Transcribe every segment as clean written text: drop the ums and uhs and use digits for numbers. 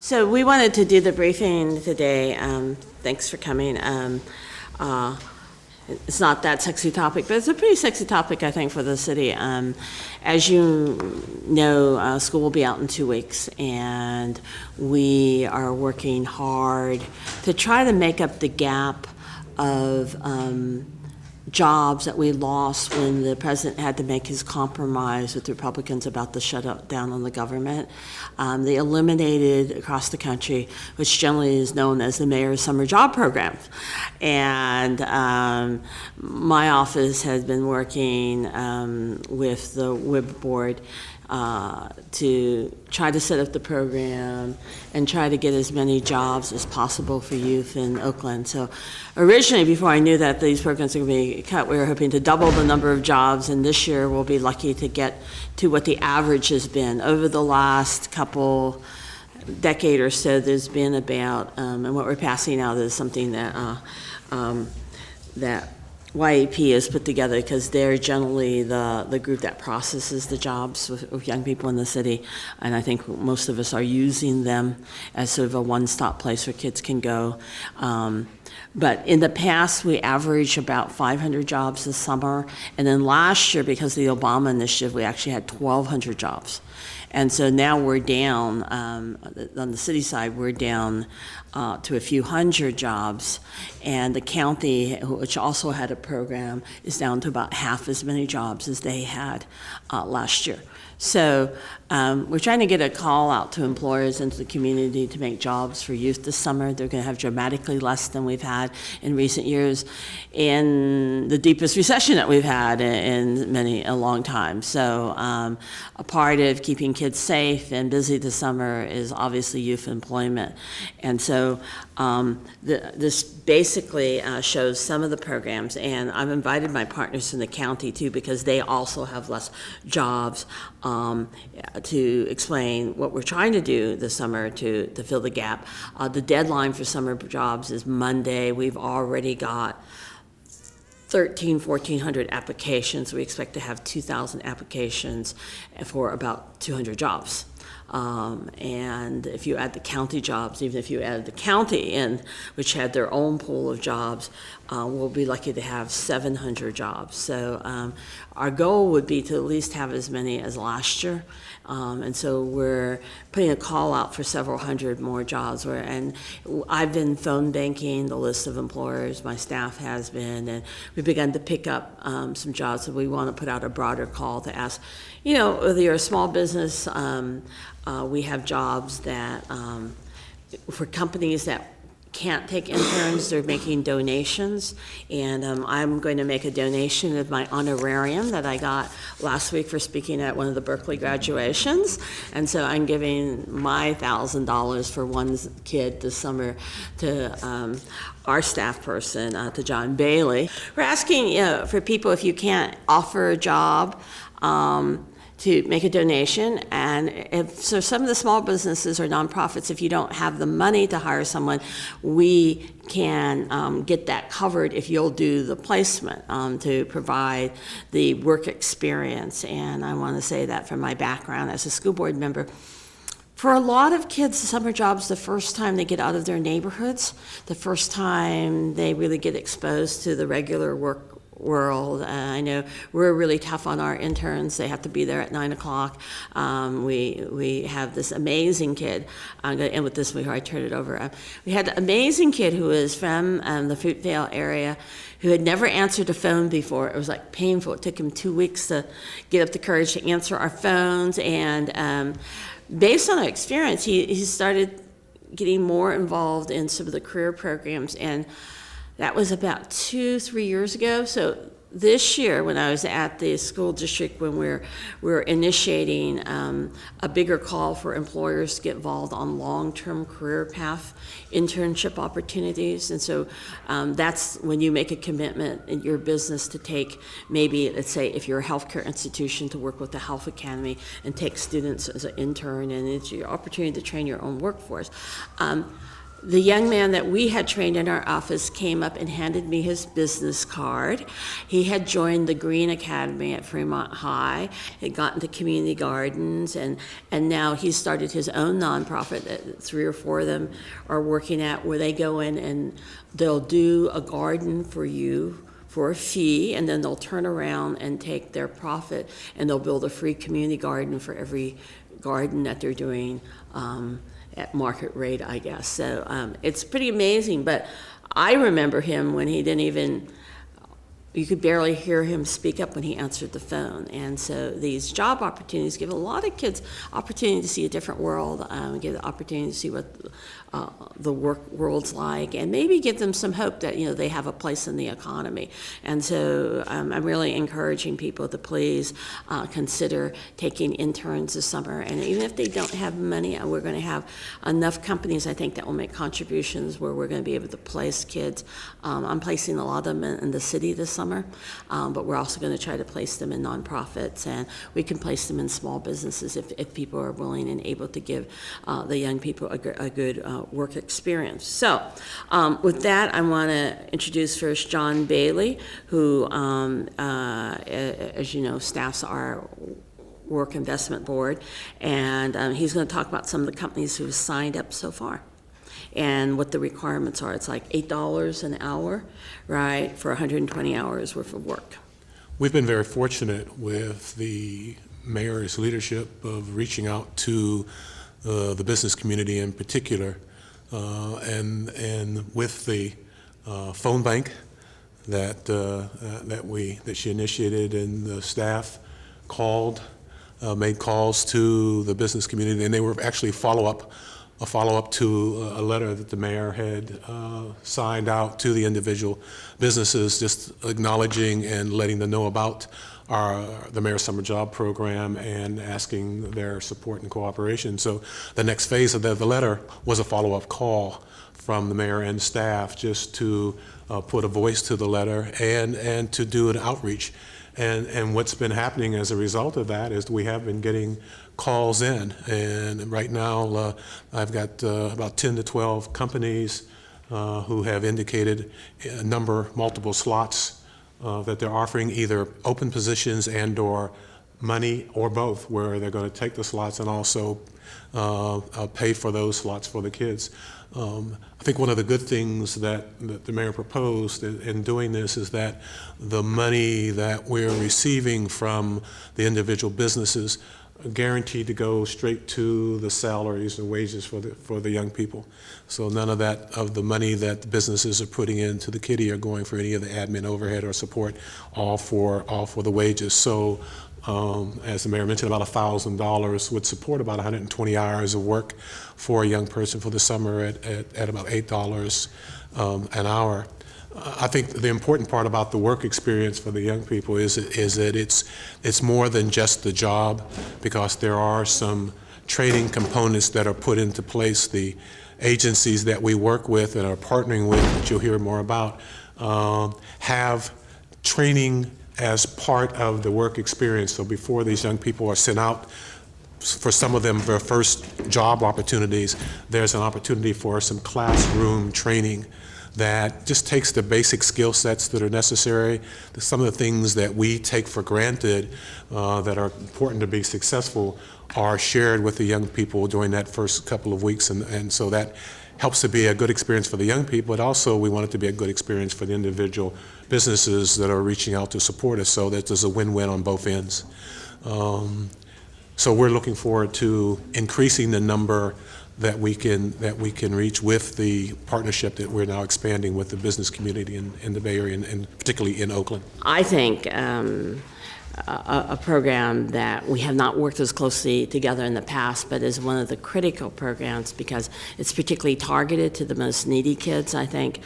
So we wanted to do the briefing today. Thanks for coming. It's not that sexy topic, but it's a pretty sexy topic, I think, for the city. As you know, school will be out in 2 weeks, and we are working hard to try to make up the gap of jobs that we lost when the president had to make his compromise with the Republicans about the shutdown on the government. They eliminated across the country, which generally is known as the mayor's summer job program. And my office has been working with the WIB board to try to set up the program and try to get as many jobs as possible for youth in Oakland. So originally, before I knew that these programs were going to be cut, we were hoping to double the number of jobs, and this year we'll be lucky to get to what the average has been. Over the last couple decade or so, there's been about, and what we're passing out is something that that YAP has put together, because they're generally the group that processes the jobs with young people in the city, and I think most of us are using them as sort of a one-stop place where kids can go. But in the past, we averaged about 500 jobs this summer, and then last year, because of the Obama initiative, we actually had 1,200 jobs. And so now we're down, on the city side, we're down to a few hundred jobs, and the county, which also had a program, is down to about half as many jobs as they had last year. So we're trying to get a call out to employers and to the community to make jobs for youth this summer. They're going to have dramatically less than we've had in recent years, in the deepest recession that we've had in a long time. So a part of keeping kids safe and busy this summer is obviously youth employment. And so this basically shows some of the programs, and I've invited my partners from the county too, because they also have less jobs, to explain what we're trying to do this summer to fill the gap. The deadline for summer jobs is Monday. We've already got 1,400 applications. We expect to have 2,000 applications for about 200 jobs. And if you add the county jobs, even if you add the county in, which had their own pool of jobs, we'll be lucky to have 700 jobs. So our goal would be to at least have as many as last year. And so we're putting a call out for several hundred more jobs. And I've been phone banking the list of employers, my staff has been, and we've begun to pick up some jobs. So we want to put out a broader call to ask, whether you're a small business, we have jobs that, for companies that can't take interns, they're making donations, and I'm going to make a donation of my honorarium that I got last week for speaking at one of the Berkeley graduations, and so I'm giving my $1,000 for one kid this summer to our staff person, to John Baily. We're asking for people, if you can't offer a job, to make a donation. And so some of the small businesses or nonprofits, if you don't have the money to hire someone, we can get that covered if you'll do the placement to provide the work experience. And I want to say that from my background as a school board member, for a lot of kids, summer jobs, the first time they get out of their neighborhoods, the first time they really get exposed to the regular work world. I know we're really tough on our interns. They have to be there at 9 o'clock. We have this amazing kid. I'm going to end with this before I turn it over. We had an amazing kid who was from the Fruitvale area, who had never answered a phone before. It was like painful. It took him 2 weeks to get up the courage to answer our phones. And based on our experience, he started getting more involved in some of the career programs, and that was about 2-3 years ago. So this year, when I was at the school district, when we're initiating a bigger call for employers to get involved on long-term career path internship opportunities. And so that's when you make a commitment in your business to take, maybe, let's say, if you're a healthcare institution, to work with the Health Academy and take students as an intern, and it's your opportunity to train your own workforce. The young man that we had trained in our office came up and handed me his business card. He had joined the Green Academy at Fremont High, had gotten to community gardens, and now he's started his own nonprofit that 3 or 4 of them are working at, where they go in and they'll do a garden for you for a fee, and then they'll turn around and take their profit and they'll build a free community garden for every garden that they're doing at market rate, I guess. So it's pretty amazing, but I remember him when he didn't even, you could barely hear him speak up when he answered the phone. And so these job opportunities give a lot of kids opportunity to see a different world, give the opportunity to see what the work world's like, and maybe give them some hope that, you know, they have a place in the economy. And so I'm really encouraging people to please consider taking interns this summer. And even if they don't have money, we're going to have enough companies, I think, that will make contributions where we're going to be able to place kids. I'm placing a lot of them in the city this summer, but we're also going to try to place them in nonprofits, and we can place them in small businesses if people are willing and able to give the young people a good work experience. So with that, I want to introduce first John Baily, who, as you know, staffs our work investment board, and he's going to talk about some of the companies who have signed up so far and what the requirements are. It's like $8 an hour, right, for 120 hours worth of work. We've been very fortunate with the mayor's leadership of reaching out to the business community in particular, and with the phone bank that she initiated, and the staff made calls to the business community, and they were actually a follow-up to a letter that the mayor had signed out to the individual businesses, just acknowledging and letting them know about the Mayor's Summer Job Program and asking their support and cooperation. So the next phase of the letter was a follow-up call from the mayor and staff, just to put a voice to the letter and to do an outreach. And what's been happening as a result of that is we have been getting calls in, and right now I've got about 10 to 12 companies who have indicated multiple slots that they're offering, either open positions and or money, or both, where they're going to take the slots and also pay for those slots for the kids. I think one of the good things that the mayor proposed in doing this is that the money that we're receiving from the individual businesses are guaranteed to go straight to the salaries and wages for the young people. So none of the money that the businesses are putting into the kitty are going for any of the admin overhead or support, all for the wages. So as the mayor mentioned, about $1,000 would support about 120 hours of work for a young person for the summer at about $8 an hour. I think the important part about the work experience for the young people is that it's more than just the job, because there are some training components that are put into place. The agencies that we work with and are partnering with, that you'll hear more about, have training as part of the work experience. So before these young people are sent out, for some of them, their first job opportunities, there's an opportunity for some classroom training that just takes the basic skill sets that are necessary, some of the things that we take for granted that are important to be successful, are shared with the young people during that first couple of weeks, and so that helps to be a good experience for the young people, but also we want it to be a good experience for the individual businesses that are reaching out to support us, so that there's a win-win on both ends. So we're looking forward to increasing the number that we can reach with the partnership that we're now expanding with the business community in the Bay Area, and particularly in Oakland. I think a program that we have not worked as closely together in the past, but is one of the critical programs because it's particularly targeted to the most needy kids, I think,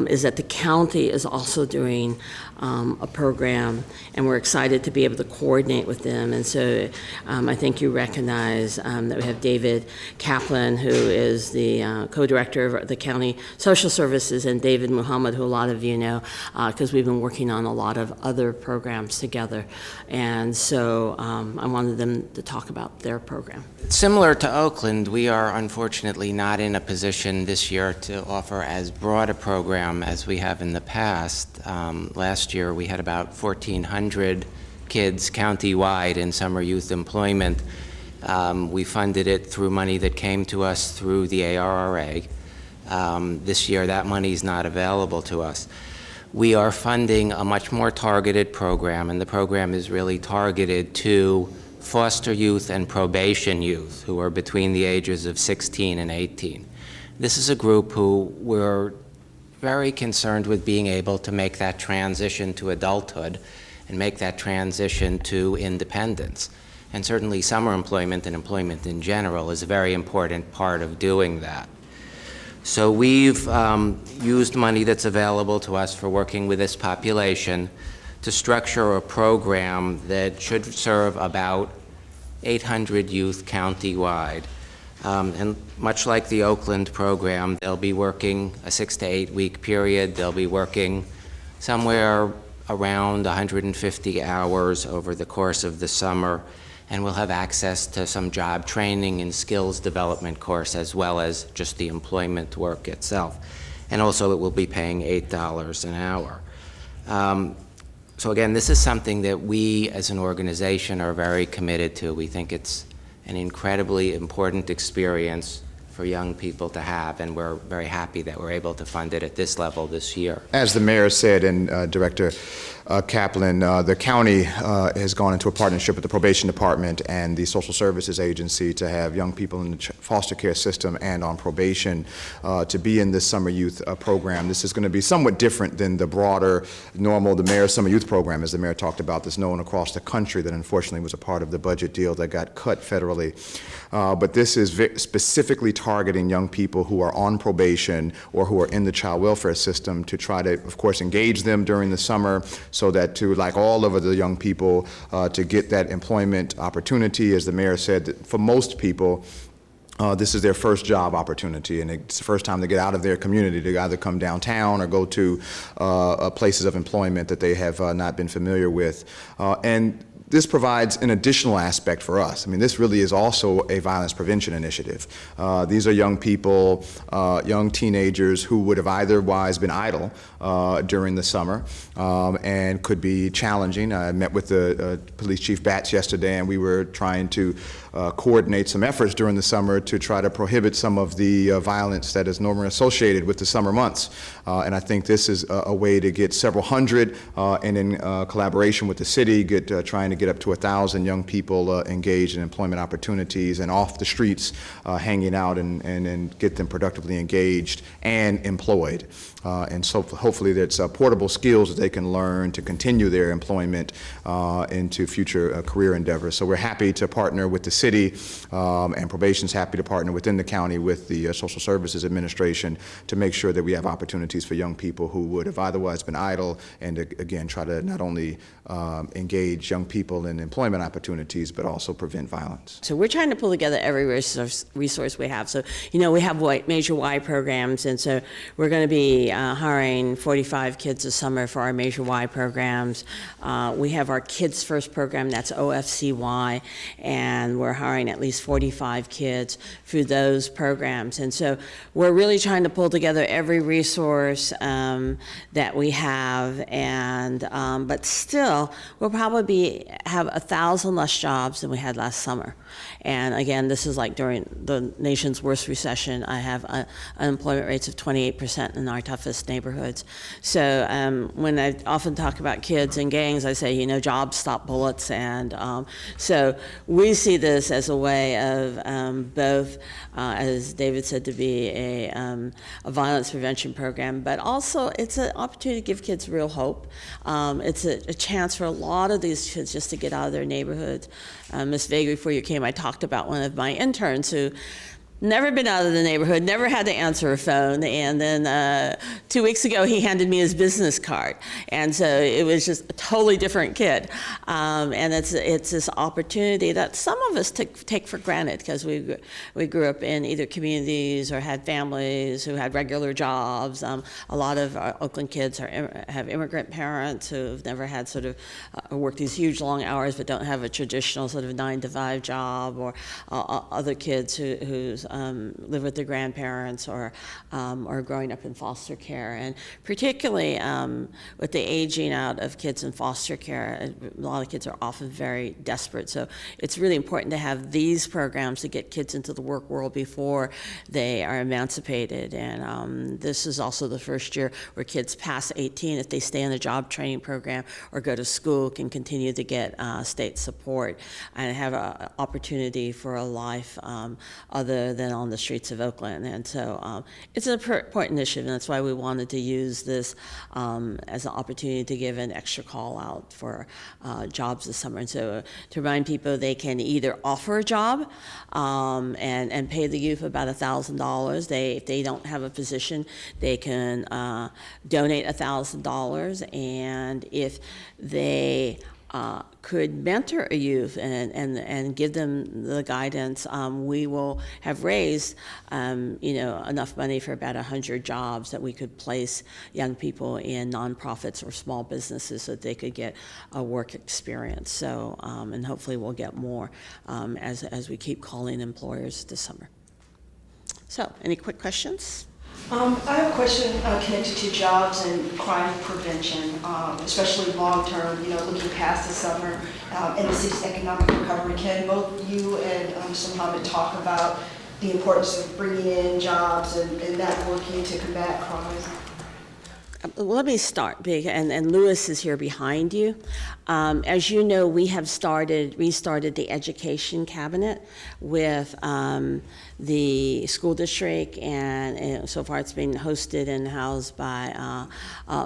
is that the county is also doing a program, and we're excited to be able to coordinate with them. And so I think you recognize that we have David Kaplan, who is the co-director of the county social services, and David Muhammad, who a lot of you know, because we've been working on a lot of other programs together And so I wanted them to talk about their program. Similar to Oakland, we are unfortunately not in a position this year to offer as broad a program as we have in the past. Last year, we had about 1,400 kids county-wide in summer youth employment. We funded it through money that came to us through the ARRA. This year, that money is not available to us. We are funding a much more targeted program, and the program is really targeted to foster youth and probation youth who are between the ages of 16 and 18. This is a group who we're very concerned with being able to make that transition to adulthood and make that transition to independence. And certainly summer employment and employment in general is a very important part of doing that. So we've used money that's available to us for working with this population to structure a program that should serve about 800 youth county-wide. And much like the Oakland program, they'll be working a 6 to 8 week period. They'll be working somewhere around 150 hours over the course of the summer, and we'll have access to some job training and skills development course as well as just the employment work itself. And also it will be paying $8 an hour. So again, this is something that we as an organization are very committed to. We think it's an incredibly important experience for young people to have, and we're very happy that we're able to fund it at this level this year. As the mayor said, and Director Kaplan, the county has gone into a partnership with the probation department and the social services agency to have young people in the foster care system and on probation to be in this summer youth program. This is going to be somewhat different than the broader, normal, the mayor's summer youth program, as the mayor talked about, that's known across the country, that unfortunately was a part of the budget deal that got cut federally. But this is specifically targeting young people who are on probation or who are in the child welfare system to try to, of course, engage them during the summer so that to, like all of the young people, to get that employment opportunity. As the mayor said, that for most people, this is their first job opportunity, and it's the first time they get out of their community to either come downtown or go to places of employment that they have not been familiar with. And this provides an additional aspect for us. I mean, this really is also a violence prevention initiative. These are young people, young teenagers who would have otherwise been idle during the summer and could be challenging. I met with the Police Chief Batts yesterday, and we were trying to coordinate some efforts during the summer to try to prohibit some of the violence that is normally associated with the summer months. And I think this is a way to get several hundred, and in collaboration with the city, trying to get up to 1,000 young people engaged in employment opportunities and off the streets, hanging out and get them productively engaged and employed. And so hopefully that's portable skills that they can learn to continue their employment into future career endeavors. So we're happy to partner with the city, and probation's happy to partner within the county with the Social Services Administration to make sure that we have opportunities for young people who would have otherwise been idle, and again try to not only engage young people in employment opportunities but also prevent violence. So we're trying to pull together every resource we have. So, you know, we have major Y programs, and so we're going to be hiring 45 kids this summer for our major Y programs. We have our Kids First program, that's OFCY, and we're hiring at least 45 kids through those programs. And so we're really trying to pull together every resource that we have, and but still, we'll probably have 1,000 less jobs than we had last summer. And again, this is like during the nation's worst recession. I have unemployment rates of 28% in our toughest neighborhoods. So when I often talk about kids and gangs, I say, you know, jobs stop bullets. And so we see this as a way of both, as David said, to be a violence prevention program, but also it's an opportunity to give kids real hope. It's a chance for a lot of these kids just to get out of their neighborhoods. Ms. Vega, before you came, I talked about one of my interns who never been out of the neighborhood, never had to answer a phone. And then 2 weeks ago, he handed me his business card. And so it was just a totally different kid. And it's this opportunity that some of us take for granted because we grew up in either communities or had families who had regular jobs. A lot of our Oakland kids have immigrant parents who've never had sort of worked these huge long hours but don't have a traditional sort of 9-to-5 job, or other kids who live with their grandparents or are growing up in foster care. And particularly with the aging out of kids in foster care, a lot of kids are often very desperate. So it's really important to have these programs to get kids into the work world before they are emancipated. And this is also the first year where kids past 18, if they stay in a job training program or go to school, can continue to get state support and have an opportunity for a life other than on the streets of Oakland. And so it's an important initiative, and that's why we wanted to use this as an opportunity to give an extra call out for jobs this summer. And so to remind people, they can either offer a job and pay the youth about $1,000. If they don't have a position, they can donate $1,000, and if they could mentor a youth and give them the guidance, we will have raised enough money for about 100 jobs that we could place young people in nonprofits or small businesses so that they could get a work experience. So and hopefully we'll get more as we keep calling employers this summer. So any quick questions? I have a question connected to jobs and crime prevention, especially long-term, looking past the summer and the city's economic recovery. Can both you and Mr. Muhammad talk about the importance of bringing in jobs and that working to combat crime? Let me start, and Louis is here behind you. As you know, we have restarted the education cabinet with the school district, and so far it's been hosted and housed by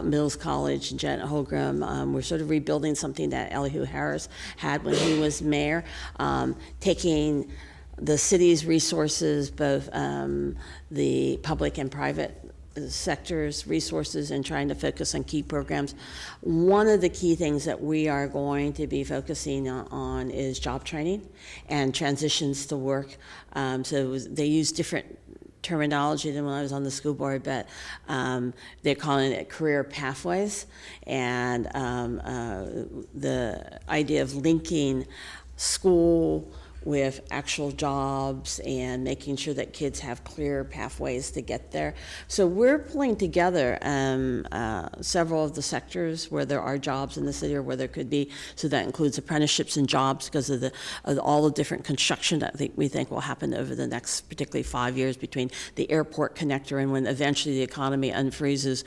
Mills College and Janet Holgram. We're sort of rebuilding something that Elihu Harris had when he was mayor, taking the city's resources, both the public and private sectors, resources, and trying to focus on key programs. One of the key things that we are going to be focusing on is job training and transitions to work. So they use different terminology than when I was on the school board, but they're calling it career pathways. And the idea of linking school with actual jobs and making sure that kids have clear pathways to get there. So we're pulling together several of the sectors where there are jobs in the city or where there could be. So that includes apprenticeships and jobs because of all the different construction that we think will happen over the next particularly 5 years between the airport connector and when eventually the economy unfreezes.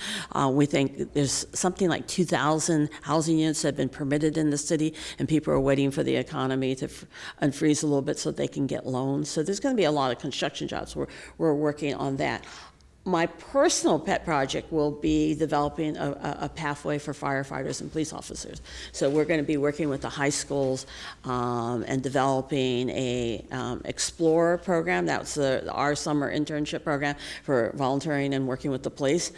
We think there's something like 2,000 housing units that have been permitted in the city, and people are waiting for the economy to unfreeze a little bit so they can get loans. So there's going to be a lot of construction jobs. We're working on that. My personal pet project will be developing a pathway for firefighters and police officers. So we're going to be working with the high schools and developing a Explorer program. That's our summer internship program for volunteering and working with the police.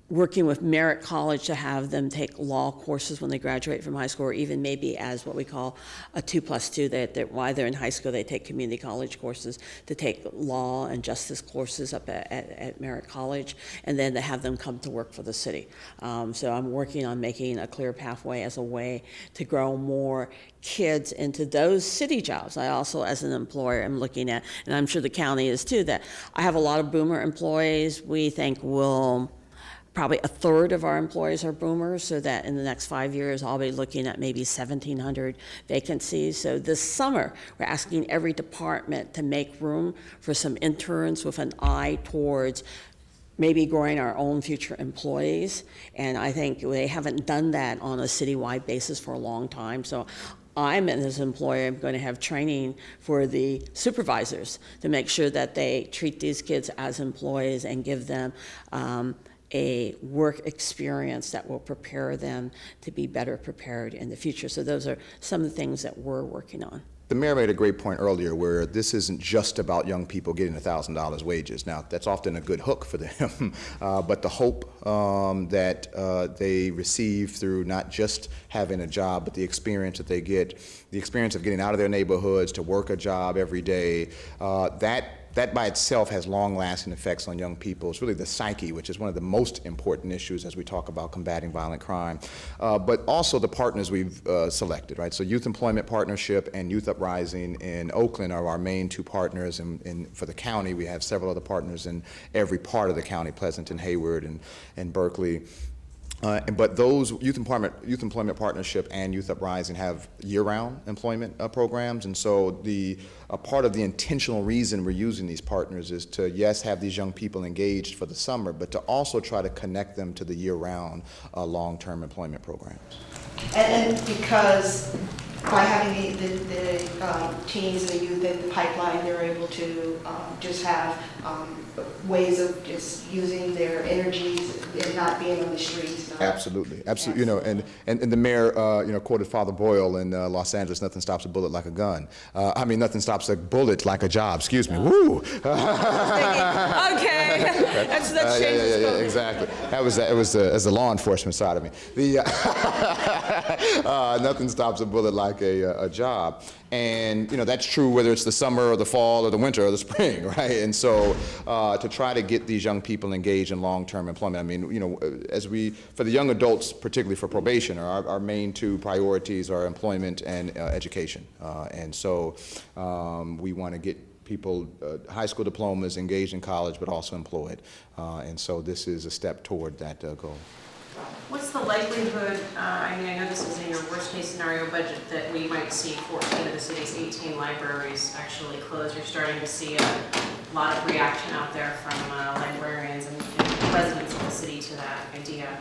Working with Merritt College to have them take law courses when they graduate from high school, or even maybe as what we call a 2+2, that while they're in high school, they take community college courses to take law and justice courses up at Merritt College, and then to have them come to work for the city. So I'm working on making a clear pathway as a way to grow more kids into those city jobs. I also, as an employer, am looking at, and I'm sure the county is too, that I have a lot of boomer employees. We think probably a third of our employees are boomers, so that in the next 5 years, I'll be looking at maybe 1,700 vacancies. So this summer, we're asking every department to make room for some interns with an eye towards maybe growing our own future employees. And I think they haven't done that on a citywide basis for a long time. So I'm, as an employer, I'm going to have training for the supervisors to make sure that they treat these kids as employees and give them a work experience that will prepare them to be better prepared in the future. So those are some of the things that we're working on. The mayor made a great point earlier where this isn't just about young people getting $1,000 wages. Now, that's often a good hook for them, but the hope that they receive through not just having a job, but the experience that they get, the experience of getting out of their neighborhoods to work a job every day, that by itself has long-lasting effects on young people. It's really the psyche, which is one of the most important issues as we talk about combating violent crime. But also the partners we've selected, right? So Youth Employment Partnership and Youth Uprising in Oakland are our main two partners. And for the county, we have several other partners in every part of the county, Pleasanton, Hayward, and Berkeley. But those Youth Employment Partnership and Youth Uprising have year-round employment programs, and so part of the intentional reason we're using these partners is to, yes, have these young people engaged for the summer, but to also try to connect them to the year-round long-term employment programs. And because by having the teens and the youth in the pipeline, they're able to just have ways of just using their energies and not being on the streets. Absolutely, absolutely. You know, and the mayor, quoted Father Boyle in Los Angeles: "Nothing stops a bullet like a gun." I mean, nothing stops a bullet like a job. Excuse me. Woo. Okay, that's changes. Yeah, exactly. That was as the law enforcement side of me. Nothing stops a bullet like a job. And, that's true whether it's the summer or the fall or the winter or the spring, right? And so to try to get these young people engaged in long-term employment, I mean, for the young adults, particularly for probation, our main two priorities are employment and education. And so we want to get people high school diplomas, engaged in college, but also employed. And so this is a step toward that goal. What's the likelihood, I mean, I know this is in your worst case scenario budget, that we might see 14 of the city's 18 libraries actually close? You're starting to see a lot of reaction out there from librarians and residents of the city to that idea.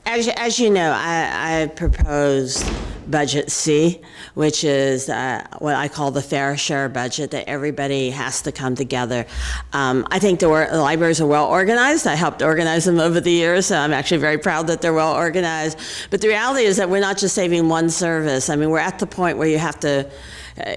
As you know, I proposed Budget C, which is what I call the fair share budget, that everybody has to come together. I think the libraries are well organized. I helped organize them over the years, so I'm actually very proud that they're well organized. But the reality is that we're not just saving one service. I mean, we're at the point where you have to,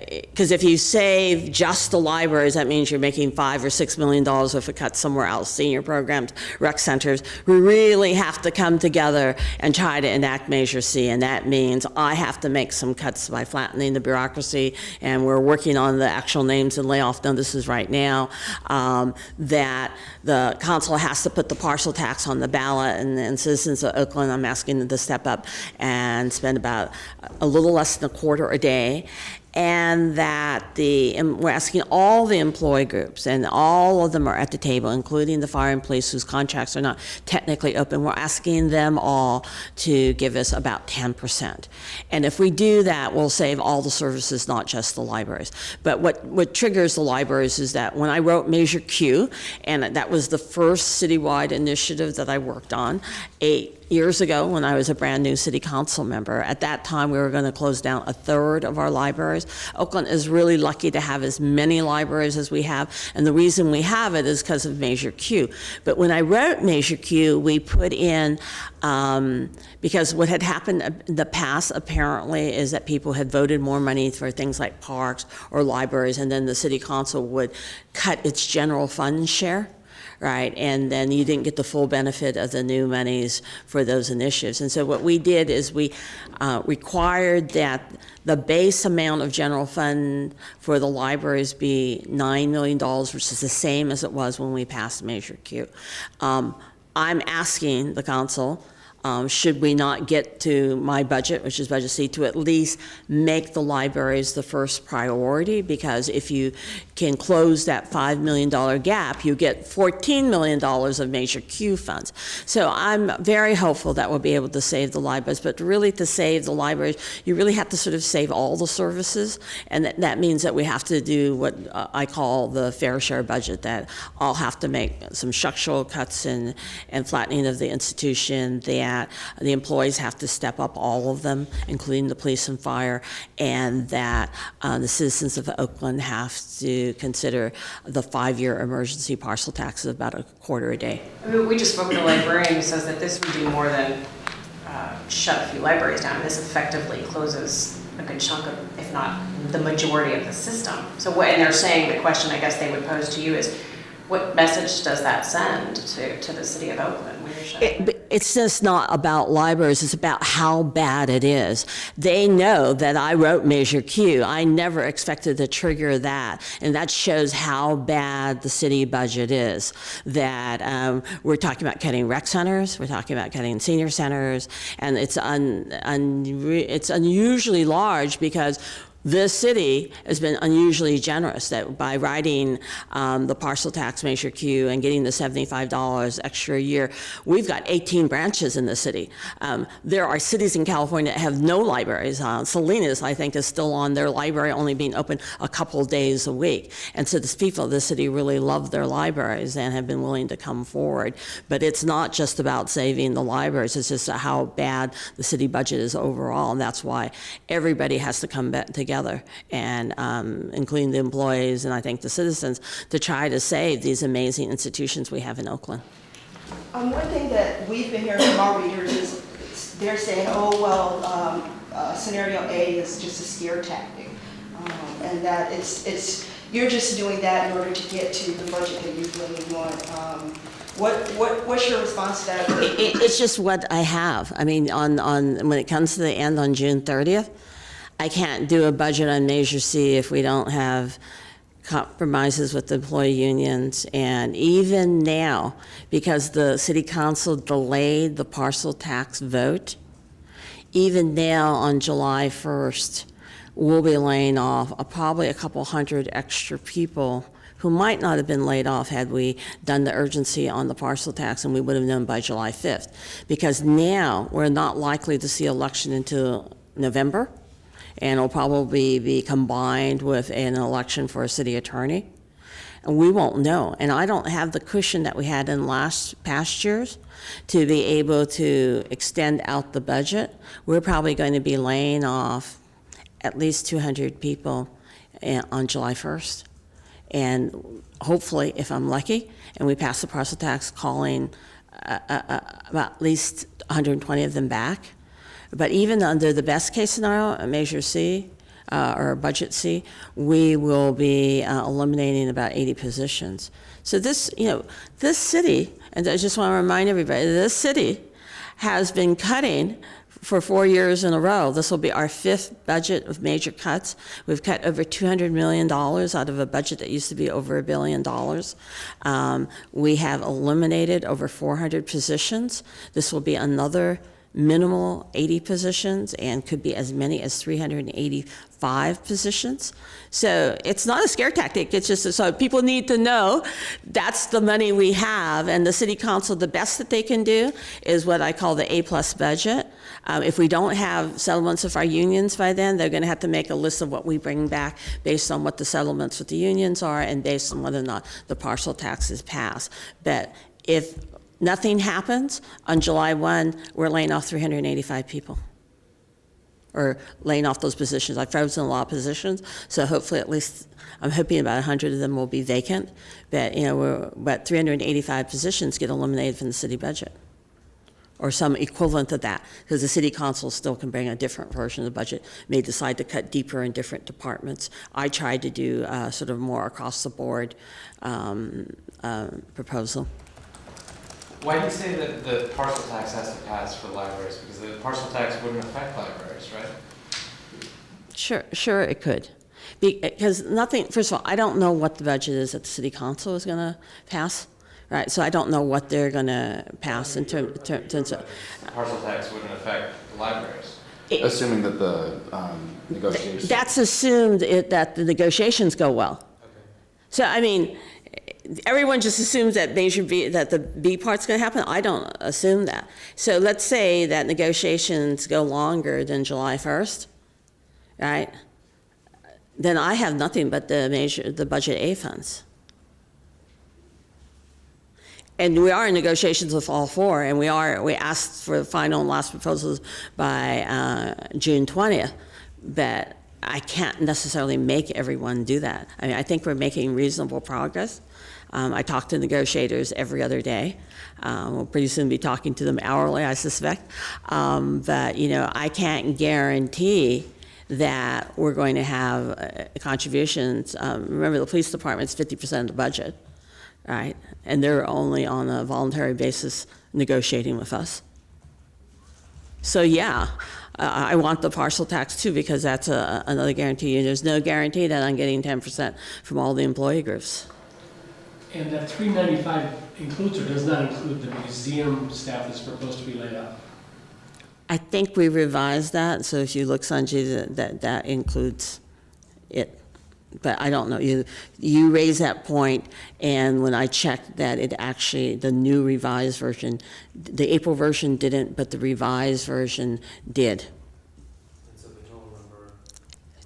because if you save just the libraries, that means you're making $5 or $6 million if it cuts somewhere else, senior programs, rec centers. We really have to come together and try to enact Measure C, and that means I have to make some cuts by flattening the bureaucracy, and we're working on the actual names and layoff notices right now, that the council has to put the parcel tax on the ballot, and citizens of Oakland, I'm asking them to step up and spend about a little less than a quarter a day. And that we're asking all the employee groups, and all of them are at the table, including the fire and police whose contracts are not technically open. We're asking them all to give us about 10%. And if we do that, we'll save all the services, not just the libraries. But what triggers the libraries is that when I wrote Measure Q, and that was the first citywide initiative that I worked on 8 years ago when I was a brand new city council member. At that time, we were going to close down a third of our libraries. Oakland is really lucky to have as many libraries as we have, and the reason we have it is because of Measure Q. But when I wrote Measure Q, we put in, because what had happened in the past apparently is that people had voted more money for things like parks or libraries, and then the city council would cut its general fund share. Right, and then you didn't get the full benefit of the new monies for those initiatives. And so what we did is we required that the base amount of general fund for the libraries be $9 million, which is the same as it was when we passed Measure Q. I'm asking the council, should we not get to my budget, which is Budget C, to at least make the libraries the first priority, because if you can close that $5 million gap, you get $14 million of Measure Q funds. So I'm very hopeful that we'll be able to save the libraries, but really to save the libraries, you really have to sort of save all the services, and that means that we have to do what I call the fair share budget, that I'll have to make some structural cuts and flattening of the institution, that the employees have to step up, all of them, including the police and fire, and that the citizens of Oakland have to consider the 5-year emergency parcel tax of about a quarter a day. I mean, we just spoke to a librarian who says that this would do more than shut a few libraries down. This effectively closes a good chunk of, if not the majority of the system. So what, and they're saying, the question I guess they would pose to you is, what message does that send to the city of Oakland? It's just not about libraries, it's about how bad it is. They know that I wrote Measure Q. I never expected to trigger that, and that shows how bad the city budget is. That we're talking about cutting rec centers, we're talking about cutting senior centers, and it's unusually large because this city has been unusually generous that by writing the parcel tax Measure Q and getting the $75 extra a year, we've got 18 branches in the city. There are cities in California that have no libraries. Salinas, I think, is still on their library only being open a couple of days a week. And so the people of the city really love their libraries and have been willing to come forward. But it's not just about saving the libraries, it's just how bad the city budget is overall. And that's why everybody has to come back together, and including the employees and I think the citizens, to try to save these amazing institutions we have in Oakland. One thing that we've been hearing from our readers is they're saying, oh, well, scenario A is just a scare tactic, and that you're just doing that in order to get to the budget that you really want. What's your response to that? It's just what I have. I mean, when it comes to the end on June 30th, I can't do a budget on Measure C if we don't have compromises with the employee unions. And even now, because the city council delayed the parcel tax vote, even now on July 1st, we'll be laying off probably a couple hundred extra people who might not have been laid off had we done the urgency on the parcel tax, and we would have known by July 5th. Because now we're not likely to see election until November, and it'll probably be combined with an election for a city attorney. And we won't know. And I don't have the cushion that we had in past years to be able to extend out the budget. We're probably going to be laying off at least 200 people on July 1st. And hopefully, if I'm lucky, and we pass the parcel tax, calling about at least 120 of them back. But even under the best case scenario, a Measure C, or Budget C, we will be eliminating about 80 positions. So this city, and I just want to remind everybody, this city has been cutting for 4 years in a row. This will be our 5th budget of major cuts. We've cut over $200 million out of a budget that used to be over $1 billion. We have eliminated over 400 positions. This will be another minimal 80 positions and could be as many as 385 positions. So it's not a scare tactic, it's just so people need to know that's the money we have, and the city council, the best that they can do is what I call the A+ budget. If we don't have settlements with our unions by then, they're gonna have to make a list of what we bring back based on what the settlements with the unions are and based on whether or not the parcel tax is passed. But if nothing happens, on July 1, we're laying off 385 people, or laying off those positions. I've frozen a lot of positions, so hopefully at least, I'm hoping about 100 of them will be vacant, but 385 positions get eliminated from the city budget, or some equivalent of that, because the city council still can bring a different version of the budget, may decide to cut deeper in different departments. I tried to do sort of more across the board proposal. Why do you say that the parcel tax has to pass for libraries? Because the parcel tax wouldn't affect libraries, right? Sure it could. Because nothing, first of all, I don't know what the budget is that the city council is going to pass, right? So I don't know what they're going to pass in terms of... Parcel tax wouldn't affect libraries. Assuming that the negotiations... That's assumed that the negotiations go well. Okay. So, I mean, everyone just assumes that that the B part's going to happen. I don't assume that. So let's say that negotiations go longer than July 1st, right? Then I have nothing but the Budget A funds. And we are in negotiations with all four, and we asked for the final and last proposals by June 20th, but I can't necessarily make everyone do that. I mean, I think we're making reasonable progress. I talk to negotiators every other day. We'll pretty soon be talking to them hourly, I suspect. But, I can't guarantee that we're going to have contributions. Remember, the police department's 50% of the budget, right? And they're only on a voluntary basis negotiating with us. So yeah, I want the parcel tax too, because that's another guarantee. And there's no guarantee that I'm getting 10% from all the employee groups. And that 395 includes or does not include the museum staff that's proposed to be laid off? I think we revised that, so if you look, Sanjay, that includes it. But I don't know, you raised that point, and when I checked that, it actually, the new revised version, the April version didn't, but the revised version did. And so the total number?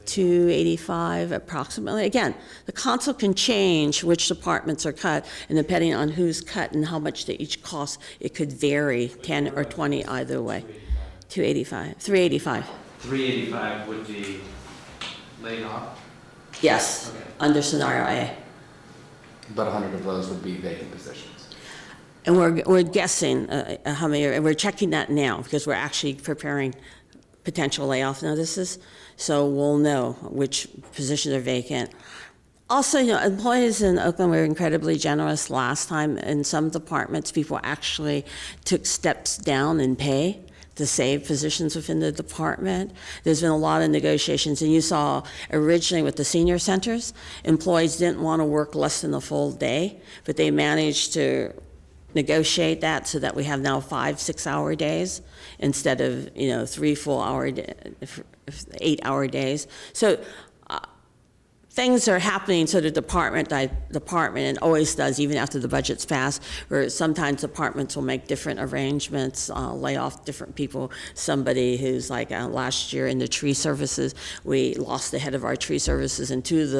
285 approximately. Again, the council can change which departments are cut, and depending on who's cut and how much they each cost, it could vary 10 or 20 either way. 285, 385. 385 would be laid off? Yes, Okay. under scenario A. But 100 of those would be vacant positions. And we're guessing how many, and we're checking that now because we're actually preparing potential layoff notices. So we'll know which positions are vacant. Also, employees in Oakland were incredibly generous last time. In some departments, people actually took steps down in pay to save positions within the department. There's been a lot of negotiations, and you saw originally with the senior centers, employees didn't want to work less than a full day, but they managed to negotiate that so that we have now 5 6-hour days instead of 3 full-hour, 8-hour days. So things are happening, so the department, and always does, even after the budget's passed, where sometimes departments will make different arrangements, lay off different people. Somebody who's like last year in the tree services, we lost the head of our tree services, and two of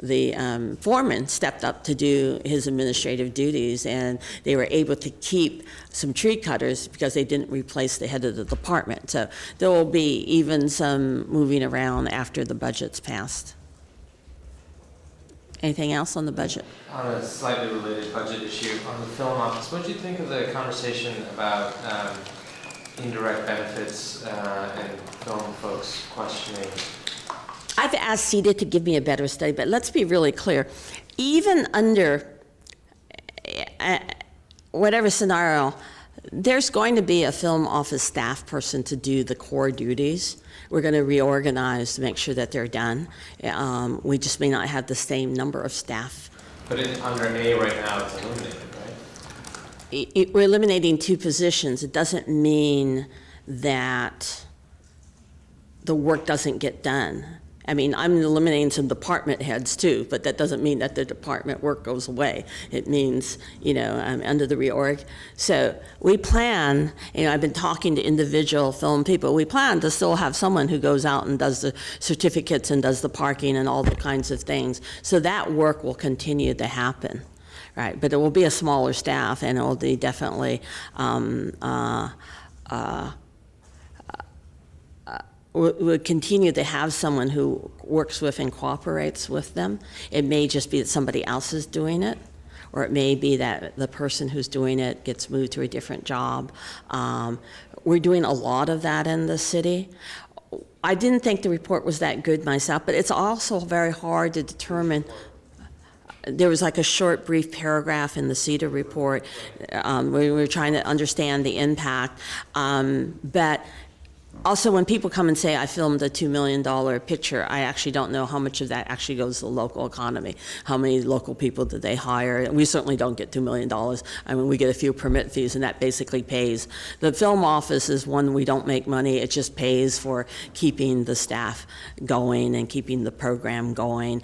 the foreman stepped up to do his administrative duties, and they were able to keep some tree cutters because they didn't replace the head of the department. So there will be even some moving around after the budget's passed. Anything else on the budget? On a slightly related budget issue, on the film office, what did you think of the conversation about indirect benefits and film folks questioning? I've asked CETA to give me a better study, but let's be really clear. Even under whatever scenario, there's going to be a film office staff person to do the core duties. We're going to reorganize to make sure that they're done. We just may not have the same number of staff. But under A right now, it's eliminated, right? We're eliminating 2 positions. It doesn't mean that the work doesn't get done. I mean, I'm eliminating some department heads too, but that doesn't mean that the department work goes away. It means, under the reorg. So we plan, I've been talking to individual film people, we plan to still have someone who goes out and does the certificates and does the parking and all the kinds of things. So that work will continue to happen, right? But it will be a smaller staff, and it will be definitely, we'll continue to have someone who works with and cooperates with them. It may just be that somebody else is doing it, or it may be that the person who's doing it gets moved to a different job. We're doing a lot of that in the city. I didn't think the report was that good myself, but it's also very hard to determine. There was like a short, brief paragraph in the CETA report. We were trying to understand the impact, but also, when people come and say, I filmed a $2 million picture, I actually don't know how much of that actually goes to the local economy. How many local people did they hire? We certainly don't get $2 million. I mean, we get a few permit fees, and that basically pays. The film office is one we don't make money. It just pays for keeping the staff going and keeping the program going.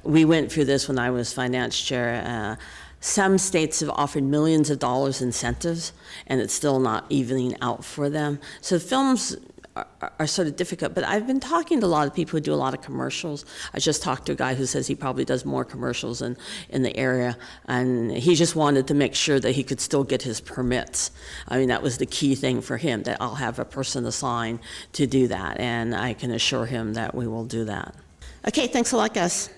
We went through this when I was finance chair. Some states have offered millions of dollars incentives, and it's still not evening out for them. So films are sort of difficult, but I've been talking to a lot of people who do a lot of commercials. I just talked to a guy who says he probably does more commercials in the area, and he just wanted to make sure that he could still get his permits. I mean, that was the key thing for him, that I'll have a person assigned to do that, and I can assure him that we will do that. Okay, thanks a lot, guys.